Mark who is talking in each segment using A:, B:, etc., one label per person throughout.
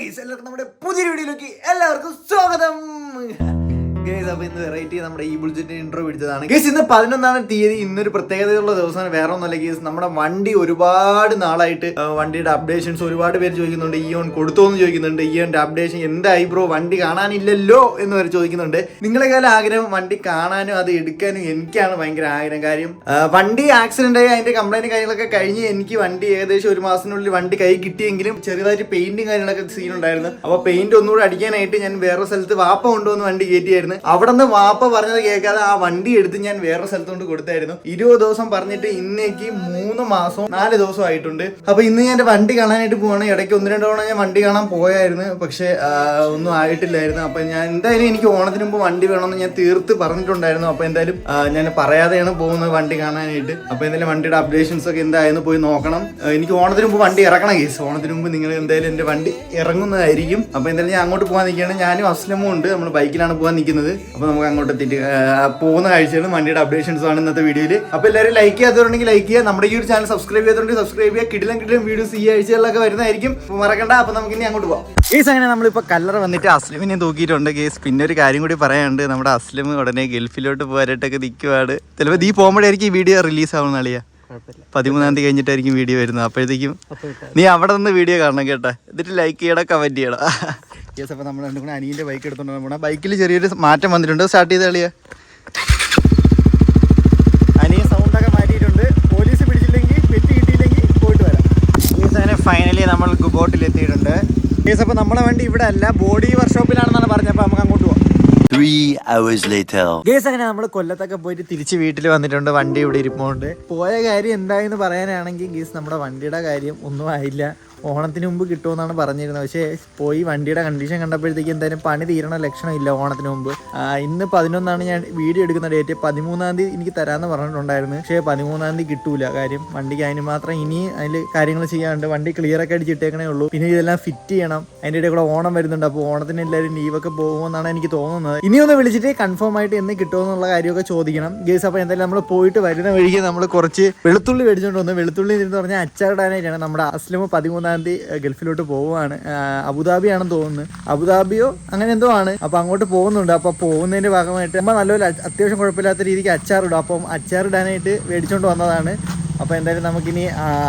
A: Guys, എല്ലാവർക്കും നമ്മുടെ പുതിയ വീഡിയോയിലേക്ക് എല്ലാവർക്കും സ്വാഗതം. ഗൈസ്, അപ്പോൾ ഇന്ന് വെറൈറ്റി നമ്മുടെ ഈ ബുൾജെറ്റ് ഇൻട്രോ പിടിച്ചതാണ്. ഗൈസ്, ഇന്ന് 11-ാം തീയതി. ഇന്നൊരു പ്രത്യേകതയുള്ള ദിവസമാണ്. വേറെ ഒന്നുമല്ല ഗൈസ്, നമ്മുടെ വണ്ടി ഒരുപാട് നാളായിട്ട് വണ്ടിയുടെ അപ്ഡേഷൻസ് ഒരുപാട് പേര് ചോദിക്കുന്നുണ്ട്. ഇയോൺ കൊടുത്തോന്ന് ചോദിക്കുന്നുണ്ട്. ഇയോന്റെ അപ്ഡേഷൻ എന്തായി ബ്രോ, വണ്ടി കാണാനില്ലല്ലോ എന്ന് വരെ ചോദിക്കുന്നുണ്ട്. നിങ്ങളെക്കാളും ആഗ്രഹം വണ്ടി കാണാനും അത് എടുക്കാനും എനിക്കാണ് ഭയങ്കര ആഗ്രഹം. കാര്യം വണ്ടി ആക്സിഡന്റ് ആയി അതിന്റെ കംപ്ലൈന്റ് കാര്യങ്ങളൊക്കെ കഴിഞ്ഞ് എനിക്ക് വണ്ടി ഏകദേശം ഒരു മാസത്തിനുള്ളിൽ വണ്ടി കൈ കിട്ടിയെങ്കിലും ചെറുതായിട്ട് പെയിന്റും കാര്യങ്ങളൊക്കെ സീൻ ഉണ്ടായിരുന്നു. അപ്പോൾ പെയിന്റ് ഒന്നുകൂടെ അടിക്കാനായിട്ട് ഞാൻ വേറെ സ്ഥലത്ത് വാപ്പ കൊണ്ടുവന്ന് വണ്ടി കയറ്റിയായിരുന്നു. അവിടെ നിന്ന് വാപ്പ പറഞ്ഞത് കേൾക്കാതെ ആ വണ്ടി എടുത്ത് ഞാൻ വേറെ സ്ഥലത്ത് കൊണ്ട് കൊടുത്തായിരുന്നു. 20 ദിവസം പറഞ്ഞിട്ട് ഇന്നേക്ക് 3 മാസം 4 ദിവസം ആയിട്ടുണ്ട്. അപ്പൊ ഇന്ന് ഞാൻ എന്റെ വണ്ടി കാണാനായിട്ട് പോവാണ്. ഇടയ്ക്ക് 1-2 തവണ ഞാൻ വണ്ടി കാണാൻ പോയായിരുന്നു, പക്ഷെ ഒന്നും ആയിട്ടില്ലായിരുന്നു. അപ്പൊ ഞാൻ എന്തായാലും എനിക്ക് ഓണത്തിന് മുമ്പ് വണ്ടി വേണമെന്ന് ഞാൻ തീർത്ത് പറഞ്ഞിട്ടുണ്ടായിരുന്നു. അപ്പൊ എന്തായാലും ഞാൻ പറയാതെയാണ് പോകുന്നത് വണ്ടി കാണാനായിട്ട്. അപ്പൊ എന്തായാലും വണ്ടിയുടെ അപ്ഡേഷൻസ് ഒക്കെ എന്തായാലും പോയി നോക്കണം. എനിക്ക് ഓണത്തിന് മുമ്പ് വണ്ടി ഇറക്കണം കേസ്. ഓണത്തിന് മുമ്പ് നിങ്ങൾ എന്തായാലും എന്റെ വണ്ടി ഇറങ്ങുന്നതായിരിക്കും. അപ്പൊ എന്തായാലും ഞാൻ അങ്ങോട്ട് പോകാൻ നിൽക്കുകയാണ്. ഞാനും അസ്ലമും ഉണ്ട്. നമ്മൾ ബൈക്കിലാണ് പോകാൻ നിൽക്കുന്നത്. അപ്പൊ നമുക്ക് അങ്ങോട്ട് എത്തിയിട്ട് പോകുന്ന കാഴ്ചകളും വണ്ടിയുടെ അപ്ഡേഷൻസ് ആണ് ഇന്നത്തെ വീഡിയോയിൽ. അപ്പൊ എല്ലാവരും ലൈക്ക് ചെയ്യാത്തവരുണ്ടെങ്കിൽ ലൈക്ക് ചെയ്യുക. നമ്മുടെ ഈ ഒരു ചാനൽ സബ്സ്ക്രൈബ് ചെയ്യാത്തവരുണ്ടെങ്കിൽ സബ്സ്ക്രൈബ് ചെയ്യുക. കിടിലം വീഡിയോസ് ഈ ആഴ്ചകളിലൊക്കെ വരുന്നതായിരിക്കും, മറക്കണ്ട. അപ്പൊ നമുക്ക് ഇനി അങ്ങോട്ട് പോകാം കേസ്. അങ്ങനെ നമ്മളിപ്പോ കല്ലറ വന്നിട്ട് അസ്ലമിനെ തൂക്കിയിട്ടുണ്ട് കേസ്. പിന്നെ ഒരു കാര്യം കൂടി പറയാനുണ്ട്. നമ്മുടെ അസ്ലം ഉടനെ ഗൾഫിലോട്ട് പോകാനായിട്ടൊക്കെ നിൽക്കുവാണ്. ചിലപ്പോൾ നീ പോകുമ്പോഴായിരിക്കും ഈ വീഡിയോ റിലീസ് ആവുന്ന അളിയാ. 13-ാം തീയതി കഴിഞ്ഞിട്ടായിരിക്കും വീഡിയോ വരുന്നത്. അപ്പോഴത്തേക്കും നീ അവിടെ നിന്ന് വീഡിയോ കാണണം കേട്ടാ. എന്നിട്ട് ലൈക്ക് ചെയ്യണം, കമന്റ് ചെയ്യണം. യെസ്. അപ്പോൾ നമ്മൾ രണ്ടും കൂടെ അനിയൻ്റെ ബൈക്ക് എടുത്തോണ്ട് പോകണം. ബൈക്കിൽ ചെറിയൊരു മാറ്റം വന്നിട്ടുണ്ട്. സ്റ്റാർട്ട് ചെയ്ത് കളിയാ. അനിയൻ സൗണ്ടൊക്കെ മാറ്റിയിട്ടുണ്ട്. പോലീസ് പിടിച്ചില്ലെങ്കിൽ പെറ്റി കിട്ടിയില്ലെങ്കിൽ പോയിട്ട് വരാം. യെസ്. അങ്ങനെ ഫൈനലി നമ്മൾ ഗുബോട്ടിൽ എത്തിയിട്ടുണ്ട്. യെസ്. അപ്പോൾ നമ്മുടെ വണ്ടി ഇവിടെ അല്ല, ബോഡി വർക്ക്ഷോപ്പിലാണെന്നാണ് പറഞ്ഞത്. അപ്പോൾ നമുക്ക് അങ്ങോട്ട് പോകാം.
B: 3 hours later.
A: ഗേസ്, അങ്ങനെ നമ്മൾ കൊല്ലത്തൊക്കെ പോയിട്ട് തിരിച്ച് വീട്ടിൽ വന്നിട്ടുണ്ട്. വണ്ടി ഇവിടെ ഇരിപ്പുണ്ട്. പോയ കാര്യം എന്തായെന്ന് പറയാനാണെങ്കിൽ ഗേസ്, നമ്മുടെ വണ്ടിയുടെ കാര്യം ഒന്നും ആയില്ല. ഓണത്തിന് മുമ്പ് കിട്ടുമെന്നാണ് പറഞ്ഞിരുന്നത്. പക്ഷേ പോയി വണ്ടിയുടെ കണ്ടീഷൻ കണ്ടപ്പോഴത്തേക്ക് എന്തായാലും പണി തീരണ ലക്ഷണമില്ല ഓണത്തിന് മുമ്പ്. ഇന്ന് 11-ആണ് ഞാൻ വീഡിയോ എടുക്കുന്ന ഡേറ്റ്. 13-ാം തീയതി എനിക്ക് തരാമെന്ന് പറഞ്ഞിട്ടുണ്ടായിരുന്നു. പക്ഷേ 13-ാം തീയതി കിട്ടൂല. കാര്യം വണ്ടിക്ക് അതിന് മാത്രം ഇനി അതിൽ കാര്യങ്ങൾ ചെയ്യാനുണ്ട്. വണ്ടി ക്ലിയറൊക്കെ അടിച്ചിട്ടേക്കണേ ഉള്ളൂ. പിന്നെ ഇതെല്ലാം ഫിറ്റ് ചെയ്യണം. അതിൻ്റെ ഇടയിൽ കൂടെ ഓണം വരുന്നുണ്ട്. അപ്പോൾ ഓണത്തിന് എല്ലാവരും ലീവൊക്കെ പോകുമെന്നാണ് എനിക്ക് തോന്നുന്നത്. ഇനി ഒന്ന് വിളിച്ചിട്ട് കൺഫേം ആയിട്ട് എന്ന് കിട്ടുമെന്നുള്ള കാര്യമൊക്കെ ചോദിക്കണം ഗേസ്. അപ്പോൾ എന്തായാലും നമ്മൾ പോയിട്ട് വരുന്ന വഴിക്ക് നമ്മൾ കുറച്ച് വെളുത്തുള്ളി മേടിച്ചുകൊണ്ട് വന്നു. വെളുത്തുള്ളി എന്ന് പറഞ്ഞാൽ അച്ചാറിടാനായിട്ടാണ്. നമ്മുടെ അസ്ലം 13-ാം തീയതി ഗൾഫിലോട്ട് പോവുകയാണ്. അബുദാബിയാണെന്ന് തോന്നുന്നു. അബുദാബിയോ അങ്ങനെ എന്തോ ആണ്. അപ്പോൾ അങ്ങോട്ട് പോകുന്നുണ്ട്. അപ്പോൾ പോകുന്നതിൻ്റെ ഭാഗമായിട്ട് നമ്മൾ നല്ലപോലെ അത്യാവശ്യം കുഴപ്പമില്ലാത്ത രീതിക്ക് അച്ചാറിടും. അപ്പം അച്ചാറിടാനായിട്ട് മേടിച്ചുകൊണ്ട് വന്നതാണ്. അപ്പോൾ എന്തായാലും നമുക്കിനി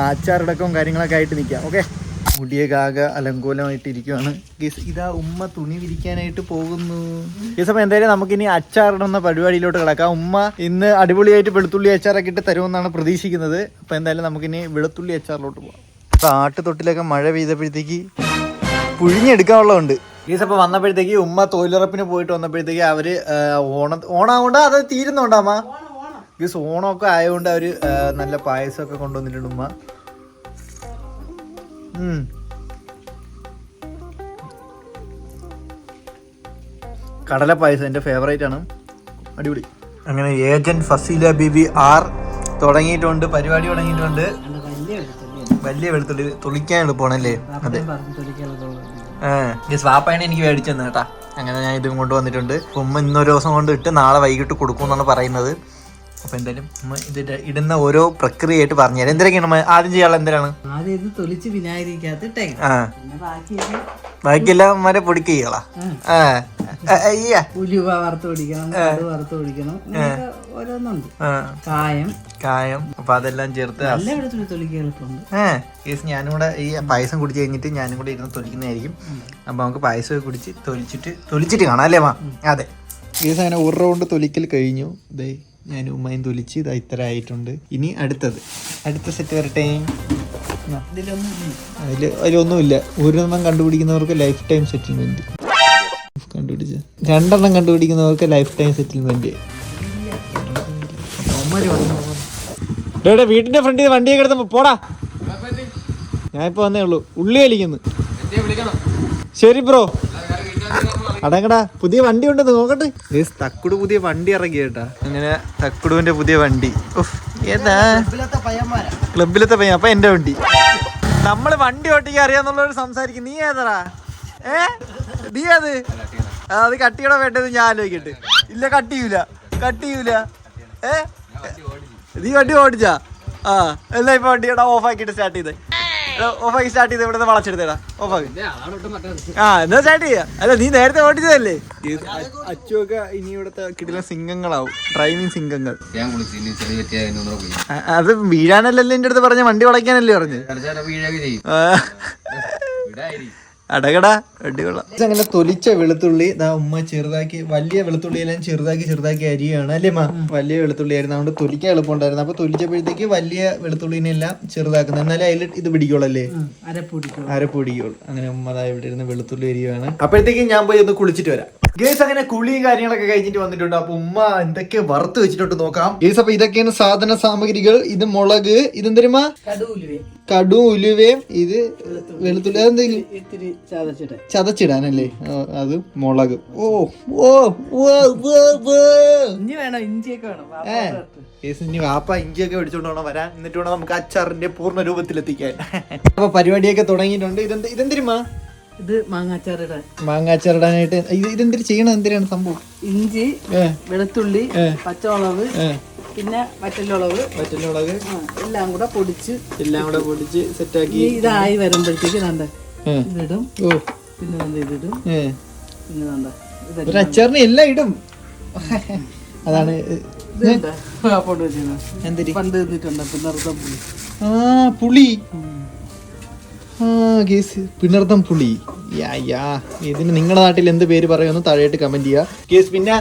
A: അച്ചാറിടക്കവും കാര്യങ്ങളൊക്കെ ആയിട്ട് നിൽക്കാം. ഓക്കെ. മുടിയൊക്കെ ആകെ അലങ്കോലമായിട്ട് ഇരിക്കുവാണ് ഗീസ്. ഇതാ ഉമ്മ തുണി വിരിക്കാനായിട്ട് പോകുന്നു ഗീസ്. അപ്പോൾ എന്തായാലും നമുക്കിനി അച്ചാറിടുന്ന പരിപാടിയിലോട്ട് കിടക്കാം. ഉമ്മ ഇന്ന് അടിപൊളിയായിട്ട് വെളുത്തുള്ളി അച്ചാറൊക്കെ ഇട്ട് തരുമെന്നാണ് പ്രതീക്ഷിക്കുന്നത്. അപ്പോൾ എന്തായാലും നമുക്കിനി വെളുത്തുള്ളി അച്ചാറിലോട്ട് പോകാം. ആട്ടുതൊട്ടിലൊക്കെ മഴ പെയ്തപ്പോഴത്തേക്ക് പുഴിഞ്ഞെടുക്കാനുള്ളതുണ്ട് ഗീസ്. അപ്പോൾ വന്നപ്പോഴത്തേക്ക് ഉമ്മ തൊഴിലുറപ്പിന് പോയിട്ട് വന്നപ്പോഴത്തേക്ക് അവർ ഓണാകൊണ്ട് അത് തീരുന്നുണ്ടാമ്മ ഗീസ്. ഓണമൊക്കെ ആയതുകൊണ്ട് അവർ നല്ല പായസമൊക്കെ കൊണ്ടുവന്നിട്ടുണ്ട് ഉമ്മ. കടല പായസം എൻ്റെ ഫേവറേറ്റ് ആണ്, അടിപൊളി. അങ്ങനെ ഏജന്റ് ഫസീല ബീബി ആർ തുടങ്ങിയിട്ടുണ്ട്, പരിപാടി തുടങ്ങിയിട്ടുണ്ട്. വലിയ വെളുത്തുള്ളി തുളിക്കാൻ എളുപ്പമാണല്ലേ? അതെ. സ്വാപ്പാണ് എനിക്ക് മേടിച്ചെന്ന് കേട്ടാ. അങ്ങനെ ഞാൻ ഇതും കൊണ്ടുവന്നിട്ടുണ്ട്. ഉമ്മ ഇന്നൊരു ദിവസം കൊണ്ട് ഇട്ട് നാളെ വൈകിട്ട് കൊടുക്കും എന്നാണ് പറയുന്നത്. അപ്പൊ എന്തായാലും ഇതിന്റെ ഇടുന്ന ഓരോ പ്രക്രിയയായിട്ട് പറഞ്ഞുതരാം. എന്തൊക്കെയാണ് ആദ്യം ചെയ്യാനുള്ള? എന്തിനാണ്? ബാക്കിയെല്ലാം മരെ പൊടിക്ക് ചെയ്യളാ.
C: ഉലുവ വറുത്ത് പിടിക്കണം, വറുത്ത് പിടിക്കണം,
A: കായം. അപ്പൊ അതെല്ലാം ചേർത്ത് ഞാനും കൂടെ ഈ പായസം കുടിച്ച് കഴിഞ്ഞിട്ട് ഞാനും കൂടെ ഇരുന്ന് തൊലിക്കുന്നതായിരിക്കും. അപ്പൊ നമുക്ക് പായസം കുടിച്ച് തൊലിച്ചിട്ട് കാണാം അല്ലേ മാ? അതെ. കേസ് അങ്ങനെ 1 റൗണ്ട് തൊലിക്കൽ കഴിഞ്ഞു. ഇതേ ഞാൻ ഉമ്മയും തൊലിച്ച് ഇതാ ഇത്ര ആയിട്ടുണ്ട്. ഇനി അടുത്ത സെറ്റ് വരട്ടെ. അതിലൊന്നുമില്ല. ഒരെണ്ണം കണ്ടുപിടിക്കുന്നവർക്ക് ലൈഫ് ടൈം സെറ്റിൽമെന്റ്. കണ്ടുപിടിച്ച 2 കണ്ടുപിടിക്കുന്നവർക്ക് ലൈഫ് ടൈം സെറ്റിൽമെന്റ്. വീട്ടിന്റെ ഫ്രണ്ടിൽ വണ്ടിയൊക്കെ എടുത്ത് പോടാ. ഞാനിപ്പോ വന്നേ ഉള്ളൂ. ഉള്ളി വലിക്കുന്നു. ശരി ബ്രോ, അടങ്ങടാ. പുതിയ വണ്ടി ഉണ്ടെന്ന് നോക്കട്ടെ. തക്കുട് പുതിയ വണ്ടി ഇറങ്ങി കേട്ടാ. അങ്ങനെ തക്കുടുവിന്റെ പുതിയ വണ്ടി. ഏതാ? ക്ലബിലത്തെ പയ്യൻ. അപ്പൊ എന്റെ വണ്ടി. നമ്മള് വണ്ടി ഓട്ടിക്കാൻ അറിയാന്നുള്ളവർ സംസാരിക്കും. നീ ഏതാ? നീ അത് കട്ടിയുടെ വേണ്ടത് ഞാൻ ആലോചിക്കട്ടെ. ഇല്ല, കട്ടിയൂല. നീ വണ്ടി ഓടിച്ചാ? എന്നാ ഇപ്പൊ വണ്ടി ഓഫ് ആക്കിട്ട് സ്റ്റാർട്ട് ചെയ്തേ. ഓഫാക്കി സ്റ്റാർട്ട് ചെയ്ത് ഇവിടെ വളച്ചെടുത്തേടാ ഓഫാക്കി. ആ എന്നാ സ്റ്റാർട്ട് ചെയ്യാ. അല്ല നീ നേരത്തെ ഓടിച്ചതല്ലേ. അച്ചുവൊക്കെ ഇനി ഇവിടുത്തെ കിടില സിംഗങ്ങളാവും, ഡ്രൈവിംഗ് സിംഗങ്ങൾ. അത് വീഴാനല്ലല്ലോ എന്റെ അടുത്ത് പറഞ്ഞ, വണ്ടി വളയ്ക്കാനല്ലേ പറഞ്ഞു. അടകടാ അടികൊള്ളാം. അങ്ങനെ തൊലിച്ച വെളുത്തുള്ളി ഉമ്മ ചെറുതാക്കി, വലിയ വെളുത്തുള്ളി എല്ലാം ചെറുതാക്കി അരിയാണ് അല്ലേ മാ. വലിയ വെളുത്തുള്ളി ആയിരുന്നു, അതുകൊണ്ട് തൊലിക്കാൻ എളുപ്പമുണ്ടായിരുന്നു. അപ്പൊ തൊലിച്ചപ്പോഴത്തേക്ക് വലിയ വെളുത്തുള്ളിനെ എല്ലാം ചെറുതാക്കുന്നത്, എന്നാലേ അതിൽ ഇത് പിടിക്കുള്ളല്ലേ, അരപ്പൊടിക്കുള്ളൂ. അങ്ങനെ ഉമ്മ ഇവിടെ ഇരുന്ന് വെളുത്തുള്ളി അരിയാണ്. അപ്പോഴത്തേക്കും ഞാൻ പോയി ഒന്ന് കുളിച്ചിട്ട് വരാം ഗേസ്. അങ്ങനെ കുളിയും കാര്യങ്ങളൊക്കെ കഴിഞ്ഞിട്ട് വന്നിട്ടുണ്ട്. അപ്പൊ ഉമ്മ എന്തൊക്കെ വറുത്ത് വെച്ചിട്ടുണ്ട് നോക്കാം ഗേസ്. അപ്പൊ ഇതൊക്കെയാണ് സാധന സാമഗ്രികൾ. ഇത് മുളക്, ഇതെന്തരുമാ കടും ഉലുവയും, ഇത് വെളുത്തുള്ളി, അതെന്തെങ്കിലും ചതച്ചിടാനല്ലേ, അത് മുളക്. ഓ ഓ
C: ഇഞ്ചിയൊക്കെ വേണം.
A: ഇനി വാപ്പ ഇഞ്ചിയൊക്കെ മേടിച്ചോണ്ട് വേണം വരാൻ, എന്നിട്ട് വേണം നമുക്ക് അച്ചാറിന്റെ പൂർണ്ണ രൂപത്തിലെത്തിക്കാൻ. അപ്പൊ പരിപാടിയൊക്കെ തുടങ്ങിയിട്ടുണ്ട്. ഇതെന്തിരുമാ?
C: ഇത് മാങ്ങാച്ചാറിടാൻ.
A: മാങ്ങാച്ചാറിടാനായിട്ട് ഇതെന്തിരി ചെയ്യണം? എന്തിനാണ് സംഭവം?
C: ഇഞ്ചി, വെളുത്തുള്ളി, പച്ചമുളക്, പിന്നെ വറ്റലുളവ് എല്ലാം കൂടെ പൊടിച്ച് സെറ്റാക്കി ഇതായി വരുമ്പോഴത്തേക്ക് ഇതിടും. പിന്നെ ഇതിടും.
A: പിന്നെ അച്ചാറിന് എല്ലാം ഇടും. അതാണ്
C: പണ്ട് പിന്നർത്തം പുളി.
A: പുളി പിണർത്തം പുളി. ഇതിന് നിങ്ങളുടെ നാട്ടിൽ എന്ത് പേര് പറയുമെന്ന് താഴെയായിട്ട് കമന്റ് ചെയ്യുക കേസ്. പിന്നെ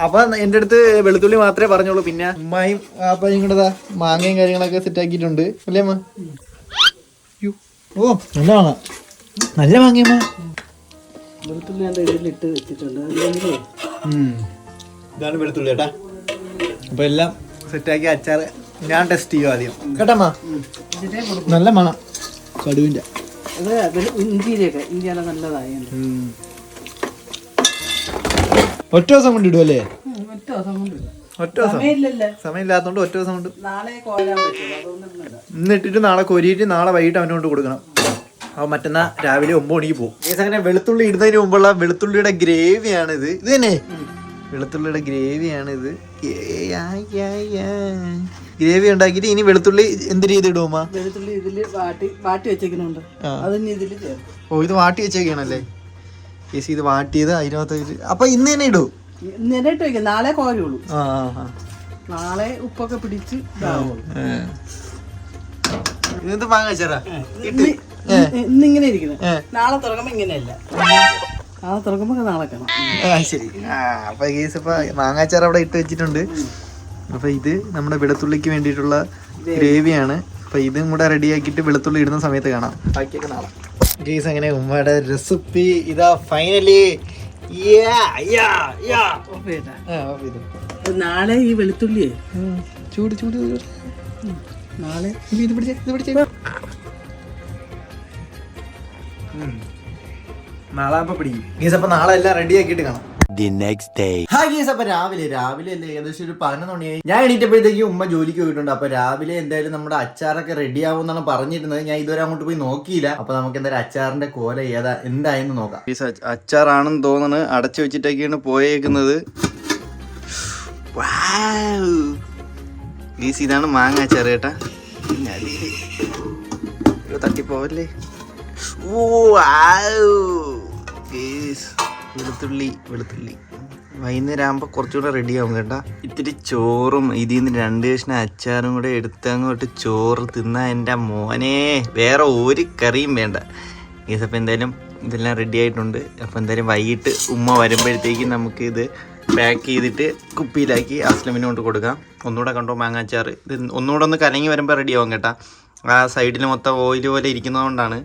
A: അപ്പൊ എന്റെ അടുത്ത് വെളുത്തുള്ളി മാത്രമേ പറഞ്ഞോളൂ. പിന്നെ ഉമ്മായും അപ്പൊ നിങ്ങളുടെതാ മാങ്ങയും കാര്യങ്ങളൊക്കെ സെറ്റ് ആക്കിയിട്ടുണ്ട് അല്ലേ അമ്മ? ഓ നല്ലതാണ്, നല്ല മാങ്ങയമ്മ.
C: വെളുത്തുള്ളി ഇതിലിട്ട് വെച്ചിട്ടുണ്ട്.
A: ഇതാണ് വെളുത്തുള്ളി കേട്ടാ. അപ്പൊ എല്ലാം സെറ്റാക്കി അച്ചാറ് ഞാൻ ടെസ്റ്റ് ചെയ്യും ആദ്യം കേട്ടമ്മ. നല്ല മണം കടുവിന്റെ.
C: ഇഞ്ചിയാണ് നല്ലതായി.
A: ഒറ്റ ദിവസം കൊണ്ട് ഇടും അല്ലേ?
C: ഒറ്റ ദിവസം
A: സമയമില്ലാത്തോണ്ട് ഒറ്റ ദിവസം കൊണ്ട്
C: നാളെ കോരാൻ പറ്റും.
A: ഇന്നിട്ടിട്ട് നാളെ കൊരിയിട്ട് നാളെ വൈകിട്ട് അവനെ കൊണ്ട് കൊടുക്കണം. അപ്പൊ മറ്റന്നാ രാവിലെ 9 മണിക്ക് പോകും. അങ്ങനെ വെളുത്തുള്ളി ഇടുന്നതിന് മുമ്പുള്ള വെളുത്തുള്ളിയുടെ ഗ്രേവിയാണിത്. ഇത് തന്നെ വെളുത്തുള്ളിയുടെ ഗ്രേവിയാണിത്. ഗ്രേവി ഉണ്ടാക്കിയിട്ട് ഇനി വെളുത്തുള്ളി എന്ത് രീതി ഇടുമ്മ?
C: വെളുത്തുള്ളി ഇതില് വാട്ടി വെച്ചേക്കുന്നുണ്ട്.
A: ഓ ഇത് വാട്ടി വെച്ചേക്കാണല്ലേ ചേച്ചി. ഇത് വാട്ടിയത് അതിനകത്ത്. അപ്പൊ ഇന്ന് തന്നെ ഇടൂ?
C: ഇട്ട് വെക്കാം, നാളെ കോരുള്ളൂ. നാളെ ഉപ്പൊക്കെ പിടിച്ച്
A: ഇതെന്ത് മാങ്ങാച്ചാറാ?
C: ഇന്നിങ്ങനെ ഇരിക്കുന്നത്. നാളെ തുറക്കുമ്പോ ഇങ്ങനെയല്ല, നാളെ തുറക്കുമ്പോ നാളെ കാണാം.
A: ശരി. അപ്പൊ കേസ് ഇപ്പൊ മാങ്ങാച്ചാർ അവിടെ ഇട്ട് വെച്ചിട്ടുണ്ട്. അപ്പൊ ഇത് നമ്മുടെ വെളുത്തുള്ളിക്ക് വേണ്ടിയിട്ടുള്ള ഗ്രേവിയാണ്. അപ്പൊ ഇതും കൂടെ റെഡി ആക്കിയിട്ട് വെളുത്തുള്ളി ഇടുന്ന സമയത്ത് കാണാം. ബാക്കിയൊക്കെ നാളെ കേസ്. അങ്ങനെ ഉമ്മയുടെ റെസിപ്പി ഇതാ ഫൈനലി.
C: നാളെ ഈ വെളുത്തുള്ളിയെ
A: ചൂട്
C: നാളെ
A: ഇത് പിടിച്ചേ നാളെ ആകുമ്പോ പിടിക്കും ഗീസ്. അപ്പൊ നാളെ എല്ലാം റെഡി ആക്കിയിട്ട് കാണാം.
B: The next day.
A: ഹായ് ഗീസ്. അപ്പൊ രാവിലെ അല്ലേ ഏകദേശം ഒരു 11 മണിയായി. ഞാൻ എണീറ്റപ്പോഴത്തേക്ക് ഉമ്മ ജോലിക്ക് പോയിട്ടുണ്ട്. അപ്പൊ രാവിലെ എന്തായാലും നമ്മുടെ അച്ചാറൊക്കെ റെഡി ആവുമെന്നാണ് പറഞ്ഞിരുന്നത്. ഞാൻ ഇതുവരെ അങ്ങോട്ട് പോയി നോക്കിയില്ല. അപ്പൊ നമുക്ക് എന്തായാലും അച്ചാറിന്റെ കോല എന്തായെന്ന് നോക്കാം. അച്ചാറാണെന്ന് തോന്നുന്നു, അടച്ചു വെച്ചിട്ടൊക്കെയാണ് പോയേക്കുന്നത്. ഗീസ് ഇതാണ് മാങ്ങ അച്ചാറ് കേട്ടാ. തട്ടിപ്പോവല്ലേ. വെളുത്തുള്ളി വൈകുന്നേരം ആകുമ്പോൾ കുറച്ചുകൂടെ റെഡി ആവും കേട്ടാ. ഇത്തിരി ചോറും ഇതിൽ നിന്ന് 2 കഷ്ണം അച്ചാറും കൂടെ എടുത്ത് അങ്ങോട്ട് ചോറ് തിന്നാ എൻ്റെ മോനെ വേറെ ഒരു കറിയും വേണ്ട ഗീസ്. അപ്പം എന്തായാലും ഇതെല്ലാം റെഡി ആയിട്ടുണ്ട്. അപ്പം എന്തായാലും വൈകിട്ട് ഉമ്മ വരുമ്പോഴത്തേക്കും നമുക്ക് ഇത് പാക്ക് ചെയ്തിട്ട് കുപ്പിയിലാക്കി അസ്ലമിന് കൊണ്ട് കൊടുക്കാം. ഒന്നുകൂടെ കണ്ടോ മാങ്ങാച്ചാറ്. ഇത് ഒന്നുകൂടെ ഒന്ന് കലങ്ങി വരുമ്പോൾ റെഡി ആവും കേട്ടാ. ആ സൈഡിൽ മൊത്തം ഓയിൽ പോലെ ഇരിക്കുന്നതുകൊണ്ടാണ്.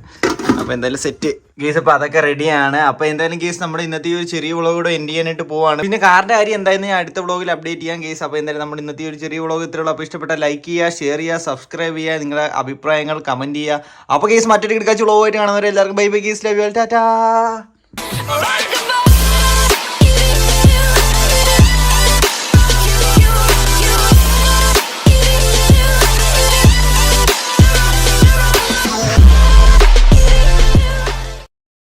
A: അപ്പോൾ എന്തായാലും സെറ്റ് ഗേസ്. അപ്പോൾ അതൊക്കെ റെഡിയാണ്. അപ്പോൾ എന്തായാലും ഗേസ് നമ്മുടെ ഇന്നത്തെ ഒരു ചെറിയ വ്ളോഗ് കൂടെ എൻഡ് ചെയ്യാനായിട്ട് പോവാണ്. പിന്നെ കാറിൻ്റെ കാര്യം എന്തായാലും ഞാൻ അടുത്ത വ്ളോഗിൽ അപ്ഡേറ്റ് ചെയ്യാം ഗേസ്. അപ്പോൾ എന്തായാലും നമ്മുടെ ഇന്നത്തെ ഒരു ചെറിയ വ്ളോഗ് ഇത്രയുള്ളൂ. അപ്പോൾ ഇഷ്ടപ്പെട്ട ലൈക്ക് ചെയ്യുക, ഷെയർ ചെയ്യുക, സബ്സ്ക്രൈബ് ചെയ്യുക, നിങ്ങളുടെ അഭിപ്രായങ്ങൾ കമൻറ്റ് ചെയ്യുക. അപ്പോൾ ഗേസ് മറ്റൊരു കിടക്കാച്ച വ്ളോഗായിട്ട് കാണുന്നവരെ എല്ലാവർക്കും bye bye guys. Love you all. Tata.